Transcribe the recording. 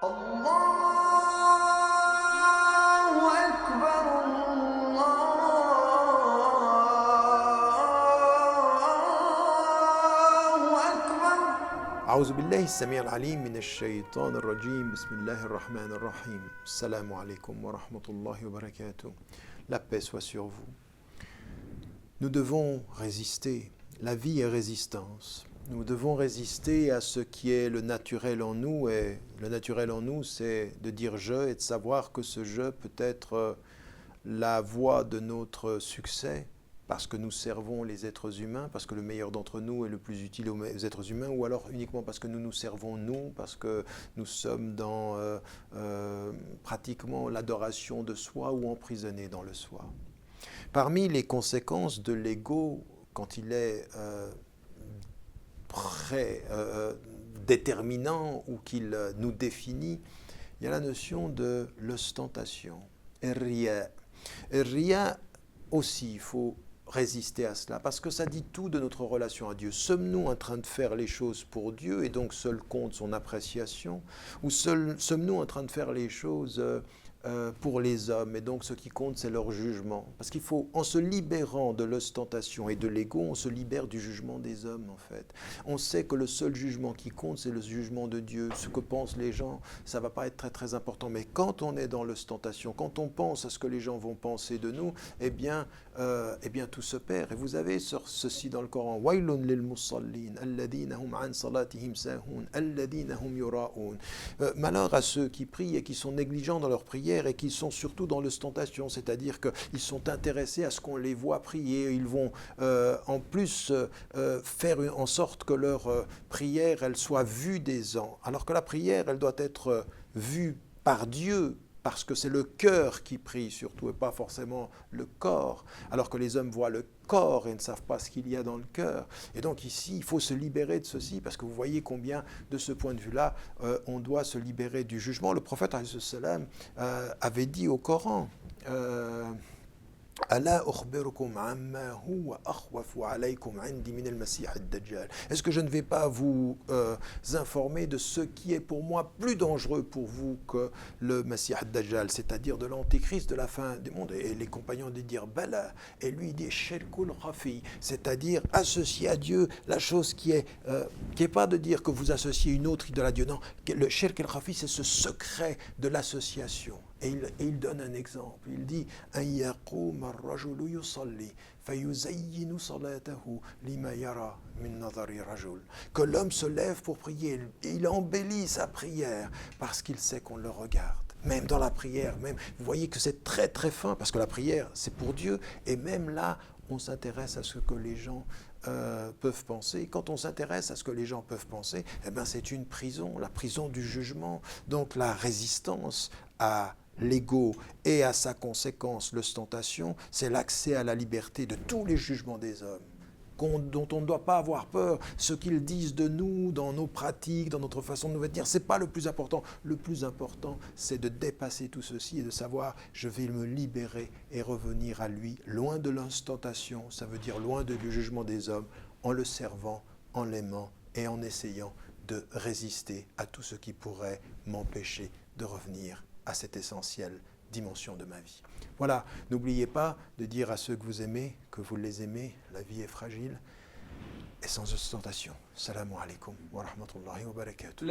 الله أكبر الله أكبر. أعوذ بالله السميع العليم من الشيطان الرجيم. بسم الله الرحمن الرحيم. Assalamu alaikum wa rahmatullahi wa barakatuh. La paix soit sur vous. Nous devons résister. La vie est résistance. Nous devons résister à ce qui est le naturel en nous. Et le naturel en nous, c'est de dire je et de savoir que ce je peut être la voie de notre succès, parce que nous servons les êtres humains, parce que le meilleur d'entre nous est le plus utile aux êtres humains, ou alors uniquement parce que nous nous servons nous, parce que nous sommes dans pratiquement l'adoration de soi ou emprisonnés dans le soi. Parmi les conséquences de l'ego, quand il est déterminant ou qu'il nous définit, il y a la notion de l'ostentation. Et rien aussi, il faut résister à cela, parce que ça dit tout de notre relation à Dieu. Sommes-nous en train de faire les choses pour Dieu et donc seul compte son appréciation, ou sommes-nous en train de faire les choses pour les hommes, et donc ce qui compte c'est leur jugement? Parce qu'il faut, en se libérant de l'ostentation et de l'ego, on se libère du jugement des hommes en fait. On sait que le seul jugement qui compte c'est le jugement de Dieu. Ce que pensent les gens, ça ne va pas être très très important, mais quand on est dans l'ostentation, quand on pense à ce que les gens vont penser de nous, eh bien tout se perd. Et vous avez ceci dans le Coran: Wailun lil musallin alladhina hum an salatihim sahun alladhina hum yura'un. Malheur à ceux qui prient et qui sont négligents dans leur prière et qui sont surtout dans l'ostentation, c'est-à-dire qu'ils sont intéressés à ce qu'on les voit prier. Ils vont en plus faire en sorte que leur prière elle soit vue des gens, alors que la prière elle doit être vue par Dieu, parce que c'est le cœur qui prie surtout et pas forcément le corps, alors que les hommes voient le corps et ne savent pas ce qu'il y a dans le cœur. Et donc ici, il faut se libérer de ceci, parce que vous voyez combien, de ce point de vue-là, on doit se libérer du jugement. Le prophète avait dit au Coran, est-ce que je ne vais pas vous informer de ce qui est pour moi plus dangereux pour vous que le Masih ad-Dajjal, c'est-à-dire de l'antéchrist de la fin du monde? Et les compagnons de dire Bala, et lui dit Shirkul Khafi, c'est-à-dire associer à Dieu la chose qui est pas de dire que vous associez une autre idole à Dieu. Non, le Shirk al-Khafi, c'est ce secret de l'association. Et il donne un exemple. Il dit que l'homme se lève pour prier et il embellit sa prière parce qu'il sait qu'on le regarde. Même dans la prière, même, vous voyez que c'est très très fin, parce que la prière c'est pour Dieu, et même là on s'intéresse à ce que les gens peuvent penser. Quand on s'intéresse à ce que les gens peuvent penser, eh ben c'est une prison, la prison du jugement. Donc la résistance à l'ego et à sa conséquence, l'ostentation, c'est l'accès à la liberté de tous les jugements des hommes, dont on ne doit pas avoir peur. Ce qu'ils disent de nous, dans nos pratiques, dans notre façon de nous vêtir, ce n'est pas le plus important. Le plus important, c'est de dépasser tout ceci et de savoir, je vais me libérer et revenir à lui, loin de l'ostentation, ça veut dire loin du jugement des hommes, en le servant, en l'aimant et en essayant de résister à tout ce qui pourrait m'empêcher de revenir à cette essentielle dimension de ma vie. Voilà, n'oubliez pas de dire à ceux que vous aimez, que vous les aimez, la vie est fragile et sans ostentation. Salamu alaikum wa rahmatullahi wa barakatuh.